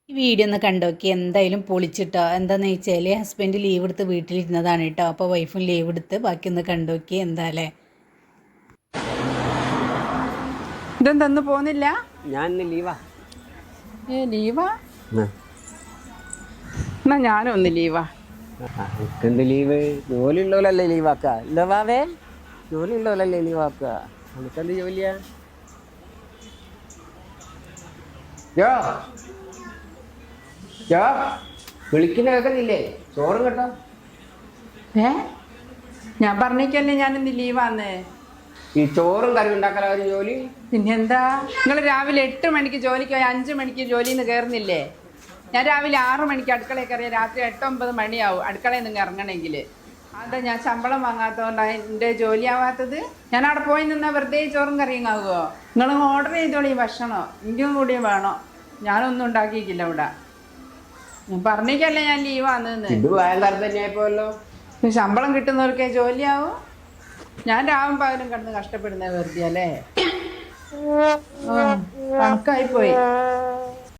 ഈ വീഡിയോ ഒന്ന് കണ്ടോക്കി എന്തായാലും പൊളിച്ചിട്ടോ. എന്താണെന്ന് വെച്ചാൽ ഹസ്ബൻഡ് ലീവ് എടുത്ത് വീട്ടിലിരുന്നതാണ് കേട്ടോ. അപ്പോൾ വൈഫും ലീവ് എടുത്ത് ബാക്കി ഒന്ന് കണ്ടോക്കി. എന്താല്ലേ ഇതെന്തെന്ന് പോകുന്നില്ല? ഞാൻ ലീവാ. ലീവാ? എന്നാ ഞാനും ഒന്ന് ലീവാ. എന്ത് ലീവ്? ജോലി ഉള്ളവരല്ലേ ലീവാക്ക? ഇല്ല വാവേ, ജോലി ഉള്ളവരല്ലേ ലീവാക്ക? നമുക്കെന്ത് ജോലിയാ? ജോ ജോ വിളിക്കുന്ന കേൾക്കുന്നില്ലേ? ചോറും കേട്ടോ. ഞാൻ പറഞ്ഞേക്കല്ലേ ഞാനിന്ന് ലീവാന്ന്. ഈ ചോറും കറി ഉണ്ടാക്കല ഒരു ജോലി? പിന്നെന്താ, നിങ്ങൾ രാവിലെ 8 മണിക്ക് ജോലിക്ക് പോയി 5 മണിക്ക് ജോലിയിൽ നിന്ന് കയറുന്നില്ലേ? ഞാൻ രാവിലെ 6 മണിക്ക് അടുക്കളയിൽ കയറിയ രാത്രി 8-9 മണിയാവും അടുക്കളയിൽ നിന്ന് ഇറങ്ങണമെങ്കിൽ. അതാ ഞാൻ ശമ്പളം വാങ്ങാത്തതുകൊണ്ടാണ് എൻ്റെ ജോലി ആവാത്തത്. ഞാൻ അവിടെ പോയി നിന്നാൽ വെറുതെ ചോറും കറിയും ആകുമോ? നിങ്ങൾ ഓർഡർ ചെയ്തോളി ഭക്ഷണോ, എനിക്കും കൂടിയും വേണോ. ഞാനൊന്നും ഉണ്ടാക്കിയിട്ടില്ല ഇവിടെ. ഞാൻ പറഞ്ഞേക്കല്ലേ ഞാൻ ലീവാന്ന്. ഇത് ഭയങ്കര തന്നെയായിപ്പോല്ലോ. ശമ്പളം കിട്ടുന്നവർക്കേ ജോലിയാവും. ഞാൻ രാവും പകലും കിടന്ന് കഷ്ടപ്പെടുന്നത് വെറുതെ അല്ലേ? കണക്കായിപ്പോയി.